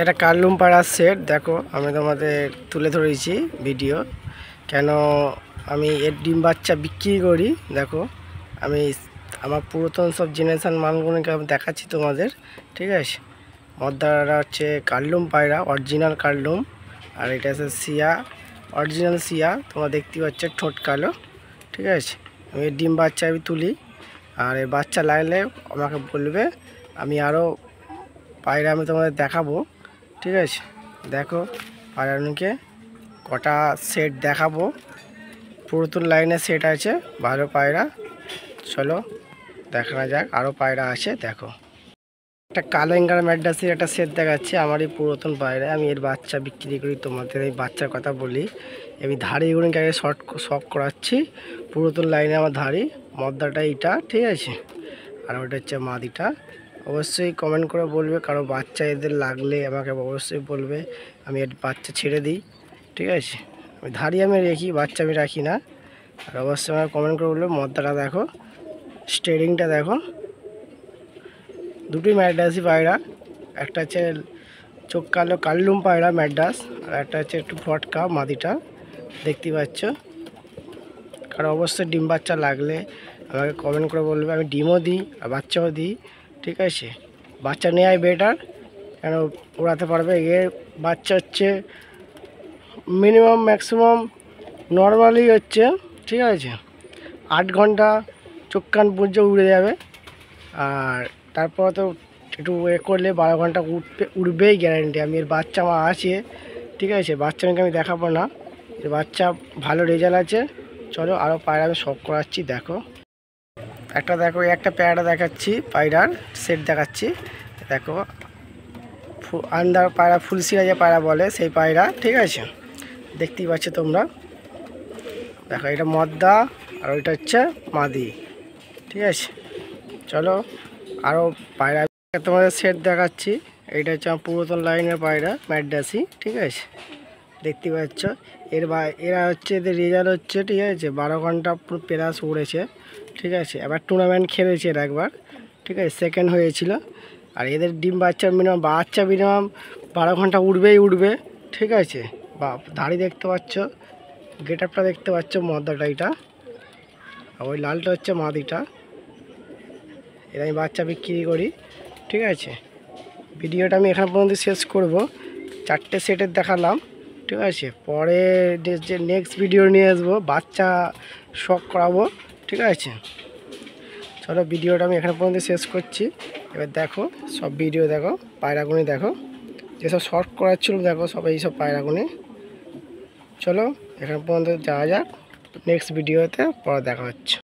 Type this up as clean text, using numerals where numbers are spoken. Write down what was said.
এটা কার্লুম পাড়ার সেট। দেখো আমি তোমাদের তুলে ধরেছি ভিডিও, কেন আমি এর ডিম বাচ্চা বিক্রি করি। দেখো আমি আমার পুরাতন সব জেনারেশান মালগুলোকে আমি দেখাচ্ছি তোমাদের, ঠিক আছে। মদ্দারা হচ্ছে কার্লুম পায়রা, অরিজিনাল কার্লুম। আর এটা হচ্ছে সিয়া, অরিজিনাল সিয়া। তোমরা দেখতে পাচ্ছ ঠোঁট কালো, ঠিক আছে। আমি এর ডিম বাচ্চা আমি তুলি, আর এই বাচ্চা লাগলে আমাকে বলবে, আমি আরও পায়রা আমি তোমাদের দেখাবো, ঠিক আছে। দেখো পায়রানুকে কটা সেট দেখাবো, পুরাতন লাইনের সেট আছে, ভালো পায়রা। চলো দেখানো যাক, আরও পায়রা আছে। দেখো একটা কালো এঙ্গার ম্যাড্রাসের একটা সেট দেখাচ্ছে, আমার এই পুরাতন পায়রা। আমি এর বাচ্চা বিক্রি করি, তোমাদের এই বাচ্চার কথা বলি। আমি ধাড়ি এগুলোকে আগে শর্ট করাচ্ছি, পুরাতন লাইনে আমার ধাড়ি। মদ্দাটা এইটা, ঠিক আছে। আর ওটা হচ্ছে মাদিটা। অবশ্যই কমেন্ট করে বলবে, কারো বাচ্চা এদের লাগলে আমাকে অবশ্যই বলবে, আমি এর বাচ্চা ছেড়ে দিই, ঠিক আছে। আমি ধাড়ি আমি রেখি, বাচ্চা আমি রাখি না। আর অবশ্যই আমাকে কমেন্ট করে বলবে। মদ্দাটা দেখো, স্টেরিংটা দেখো, দুটোই ম্যাড্রাসি পায়রা। একটা হচ্ছে চোখ কালো কার্লুম পায়রা ম্যাড্রাস, আর একটা হচ্ছে একটু ফটকা মাদিটা, দেখতে পাচ্ছ। কারণ অবশ্যই ডিম বাচ্চা লাগলে আমাকে কমেন্ট করে বলবে, আমি ডিমও দিই আর বাচ্চাও দিই, ঠিক আছে। বাচ্চা নেওয়াই বেটার, কেন উড়াতে পারবে। এর বাচ্চা হচ্ছে মিনিমাম ম্যাক্সিমাম নর্মালি হচ্ছে, ঠিক আছে, 8 ঘন্টা চোখ কান বুঝে উড়ে যাবে। আর তারপর তো একটু করলে 12 ঘন্টা উড়বেই গ্যারান্টি। আমি এর বাচ্চা আমার আছে, ঠিক আছে। বাচ্চা আমি দেখাবো না, এর বাচ্চা ভালো রেজাল্ট আছে। চলো আরও পায়রা আমি শখ করাচ্ছি। দেখো একটা, দেখো একটা পায়রা দেখাচ্ছি, পায়রার সেট দেখাচ্ছি। দেখো আন্দার পায়রা, ফুলসিরা যে পায়রা বলে সেই পায়রা, ঠিক আছে। দেখতেই পাচ্ছ তোমরা। দেখো এটা মদ্দা, আর ওইটা হচ্ছে মাদি, ঠিক আছে। চলো আরও পায়রা তোমাদের সেট দেখাচ্ছি। এইটা হচ্ছে আমার পুরাতন লাইনের পায়রা ম্যাড্রাসি, ঠিক আছে। দেখতে পাচ্ছ এরা হচ্ছে, এদের রেজাল্ট হচ্ছে, ঠিক আছে, 12 ঘন্টা পুরো প্লাস উড়েছে, ঠিক আছে। এবার টুর্নামেন্ট খেলেছে এরা একবার, ঠিক আছে, সেকেন্ড হয়েছিল। আর এদের ডিম বাচ্চা মিনিমাম 12 ঘন্টা উড়বে, ঠিক আছে। বা দাড়ি দেখতে পাচ্ছ, গেট আপটা দেখতে পাচ্ছ, মদ্দাটা এটা, আর ওই লালটা হচ্ছে মাদিটা। এর আমি বাচ্চা বিক্রি করি, ঠিক আছে। ভিডিওটা আমি এখান পর্যন্ত শেষ করব। 4টে সেটের দেখালাম, ঠিক আছে। পরে যে নেক্সট ভিডিও নিয়ে আসবো, বাচ্চা শখ করাবো, ঠিক আছে। চলো ভিডিওটা আমি এখান পর্যন্ত শেষ করছি। এবার দেখো সব ভিডিও দেখো, পায়রাগুনি দেখো, যেসব শর্ট করাচ্ছিল দেখো, সব এইসব পায়রাগুনি। চলো এখান পর্যন্ত যাওয়া যাক, নেক্সট ভিডিওতে পরে দেখা হচ্ছে।